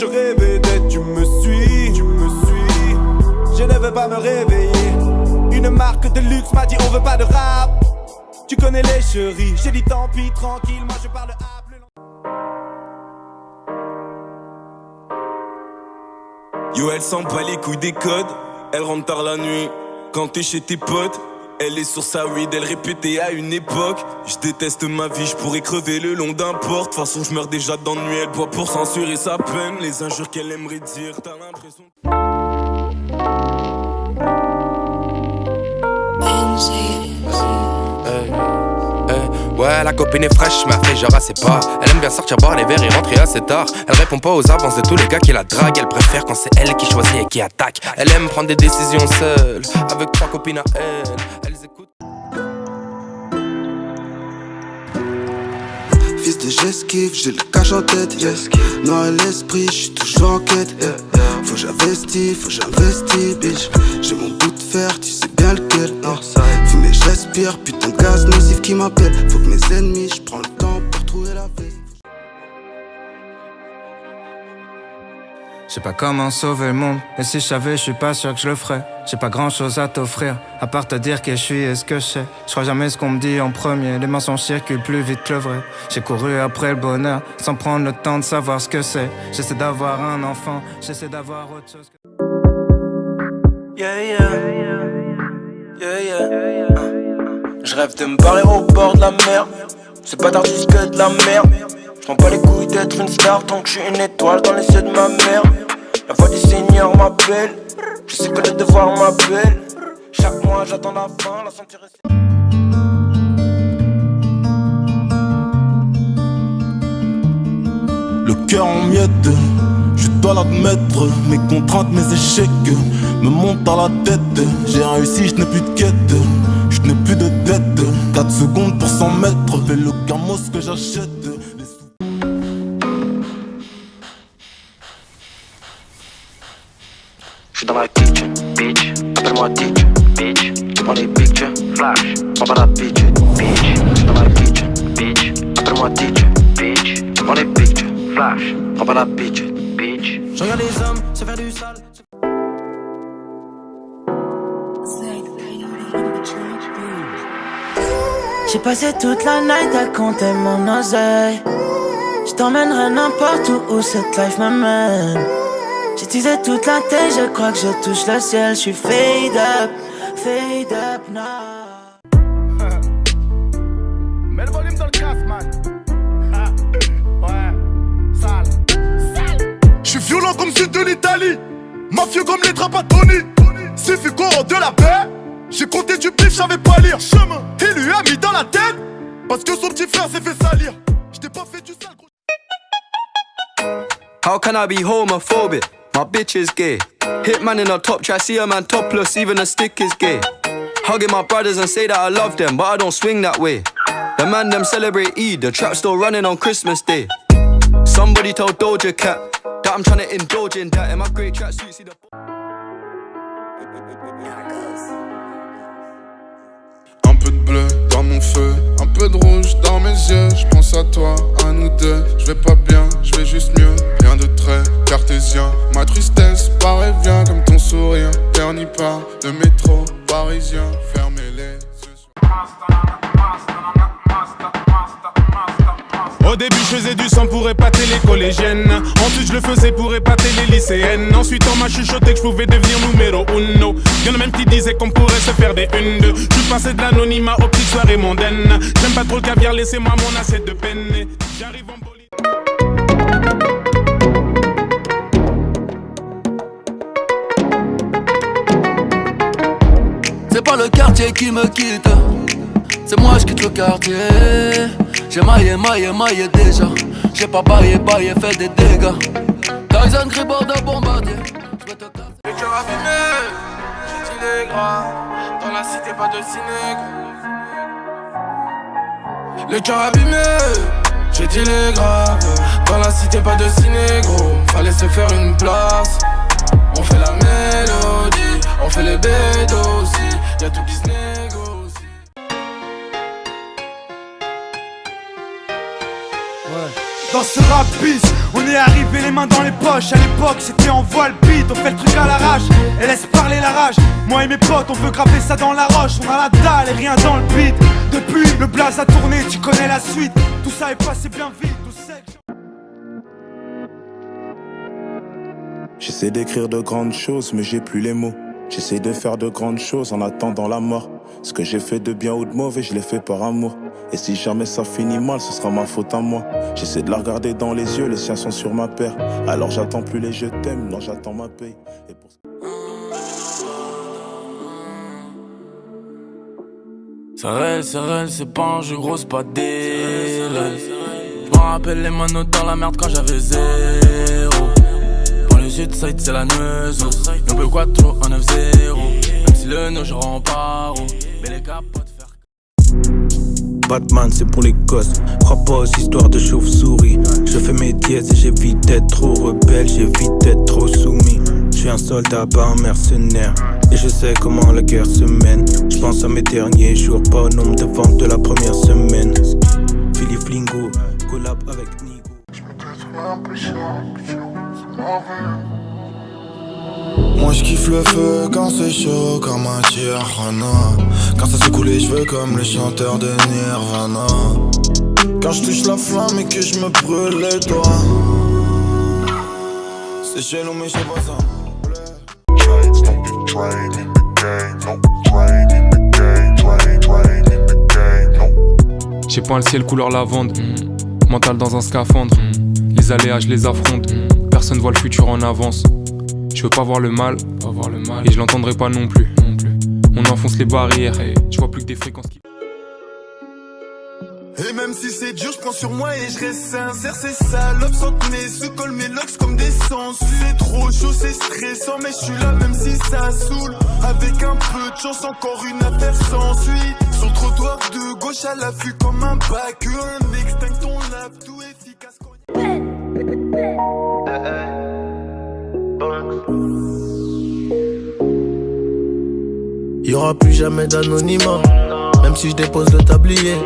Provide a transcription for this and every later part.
je rêvais d'être, tu me suis. Je ne veux pas me réveiller. Une marque de luxe m'a dit on veut pas de rap. Tu connais les chéris, j'ai dit tant pis, tranquille, moi je parle à plus long. Yo, elle s'en bat les couilles des codes. Elle rentre tard la nuit quand t'es chez tes potes. Elle est sur sa weed, elle répétait à une époque. Je déteste ma vie, je pourrais crever le long d'un port. De toute façon je meurs déjà d'ennui, elle boit pour censurer sa peine. Les injures qu'elle aimerait dire, t'as l'impression. Ouais, la copine est fraîche, mais elle fait genre assez pas. Elle aime bien sortir boire les verres et rentrer assez tard. Elle répond pas aux avances de tous les gars qui la draguent. Elle préfère quand c'est elle qui choisit et qui attaque. Elle aime prendre des décisions seule, avec 3 copines à elle. Elles écoutent. Fils de j'esquive, j'ai le cash en tête, yes. Noir et l'esprit, j'suis toujours en quête, yeah. Faut que j'investis, bitch. J'ai mon bout de fer, tu sais bien lequel, yeah. Fumer, j'respire, putain de gaz nocif qui m'appelle. Faut que mes ennemis, j'prends le temps pour trouver la veste. J'sais pas comment sauver le monde, et si je savais, je suis pas sûr que je le ferais. J'ai pas grand chose à t'offrir, à part te dire qui je suis et ce que je sais. Je crois jamais ce qu'on me dit en premier, les mensonges circulent plus vite que le vrai. J'ai couru après le bonheur, sans prendre le temps de savoir ce que c'est. J'essaie d'avoir un enfant, j'essaie d'avoir autre chose que... Je rêve de me barrer au bord de la mer. C'est pas d'artiste que de la merde. Je prends pas les couilles d'être une star tant que je suis une étoile dans les yeux de ma mère. La voix du Seigneur m'appelle, je sais que le devoir m'appelle. Chaque mois j'attends la fin, la sentir rester. Le cœur en miettes, je dois l'admettre. Mes contraintes, mes échecs me montent à la tête. J'ai réussi, je n'ai plus de quête, je n'ai plus de dette. 4 secondes pour 100 mètres, fais le camos que j'achète. J'suis dans la kitchen, bitch. Appelle-moi teacher, bitch. Tu prends les pictures, flash. Prends pas l'habitude, bitch. J'suis dans la kitchen, bitch. Appelle-moi teacher, bitch. Tu prends les pictures, flash. Prends pas l'habitude, bitch. Je regarde les hommes se faire du sale. J'ai passé toute la night à compter mon oseille. J't'emmènerai n'importe où cette life m'amène. J'ai teasé toute la tête, je crois que je touche le ciel. J'suis fade up now. Mets le volume dans le casque, man. Ouais, sale. J'suis violent comme sud de l'Italie, mafieux comme les Trapattoni. C'est Fugoro de la baie. J'ai compté du pif, j'avais pas lire. Chemin, il lui a mis dans la tête parce que son petit frère s'est fait salir. J't'ai pas fait du sale gros. How can I be homophobic? My bitch is gay. Hitman in a top try, see a man topless, even a stick is gay. Hugging my brothers and say that I love them, but I don't swing that way. The man them celebrate Eid, the trap still running on Christmas Day. Somebody told Doja Cat that I'm trying to indulge in that. In my great tracksuit, see the... Un peu de bleu dans mon feu, un peu de rouge dans mes yeux. Je pense à toi, à nous deux. Je vais pas bien, je vais juste mieux. Rien de très cartésien. Ma tristesse paraît bien comme ton sourire. Terni par le métro parisien. Fermez les yeux. Au début je faisais du sang pour épater les collégiennes. Ensuite je le faisais pour épater les lycéennes. Ensuite on m'a chuchoté que je pouvais devenir numéro uno. Y'en a même qui disaient qu'on pourrait se faire des une-deux. Je suis passé de l'anonymat aux petites soirées mondaines. J'aime pas trop le caviar, laissez-moi mon assiette de penne. J'arrive en bolide. C'est pas le quartier qui me quitte, c'est moi je quitte le quartier. J'ai maillé déjà. J'ai pas baillé, fait des dégâts. Tyson Gribord de bombardier. Le cœur abîmé, j'ai dit les gras. Dans la cité pas de ciné. Le cœur abîmé, j'ai dit les graves. Dans la cité pas de ciné gros. Fallait se faire une place. On fait la mélodie, on fait les bédos aussi. Y'a tout qui se négocie. Dans ce rap bis. On est arrivé les mains dans les poches. À l'époque c'était en voile beat. On fait le truc à l'arrache et laisse parler la rage. Moi et mes potes on veut graver ça dans la roche. On a la dalle et rien dans le beat. Depuis le blaze a tourné, tu connais la suite. Tout ça est passé bien vite. J'essaie d'écrire de grandes choses mais j'ai plus les mots. J'essaie de faire de grandes choses en attendant la mort. Ce que j'ai fait de bien ou de mauvais, je l'ai fait par amour. Et si jamais ça finit mal, ce sera ma faute à moi. J'essaie de la regarder dans les yeux, les siens sont sur ma paire. Alors j'attends plus les je t'aime, non j'attends ma paye. Et pour... Ça reste, c'est pas un jeu gros, c'est pas des. J'me rappelle les manottes dans la merde quand j'avais 0. Pour les yeux de side c'est la neuse. Double quattro, 1-9-0. Même si le nœud je rends pas haut. Mais les capotes faire. Batman c'est pour les gosses, crois pas aux histoires de chauve-souris. Je fais mes dièses et j'évite d'être trop rebelle, j'évite d'être trop soumis. Je suis un soldat, pas un mercenaire, et je sais comment la guerre se mène. Je pense à mes derniers jours, pas au nombre de ventes de la première semaine. Philippe Flingo, collab avec Nigo. Moi je kiffe le feu quand c'est chaud comme un Tirana. Quand ça s'est coulé je veux comme le chanteur de Nirvana. Quand je touche la flamme et que je me brûle les doigts. C'est chelou mais je sais pas ça. J'ai peint le ciel couleur lavande. Mental dans un scaphandre. Les aléas je les affronte. Personne voit le futur en avance. Je veux pas voir le mal, et je l'entendrai pas non plus. On enfonce les barrières, je vois plus que des fréquences qui... Et même si c'est dur, je prends sur moi et je reste sincère. Ces salopes centenaires se collent mes locks comme des sangsues. C'est trop chaud, c'est stressant, mais je suis là même si ça saoule. Avec un peu de chance, encore une affaire s'ensuit. Sur le trottoir de gauche à l'affût comme un bac. Un extincton lave tout efficace. Y'aura plus jamais d'anonymat, même si je dépose le tablier.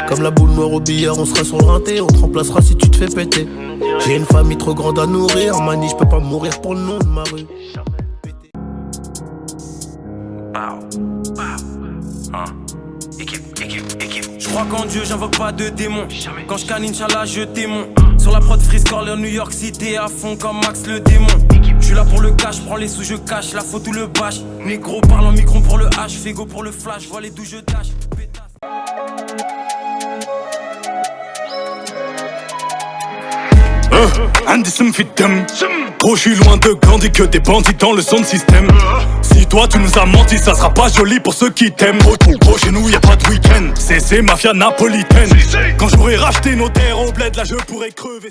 Comme la boule noire au billard, on sera sur le rinté. On te remplacera si tu te fais péter. J'ai une famille trop grande à nourrir. Mani, je peux pas mourir pour le nom de ma rue. Je crois qu'en Dieu, j'invoque pas de démons. Quand je canne, Inch'Allah, je démon. Sur la prod Freeze Corler, New York City à fond comme Max le démon. Je suis là pour le cash, prends les sous, je cache la faute ou le bâche. Négro parle en micron pour le H, Fego pour le flash, vois les d'où je dash. Indicem fit dem. Gros, je suis loin de Gandhi que des bandits dans le son système. Si toi tu nous as menti, ça sera pas joli pour ceux qui t'aiment. Gros, chez nous y'a pas de week-end. C'est mafia napolitaine. Quand j'aurai racheté nos terres au bled, là je pourrais crever.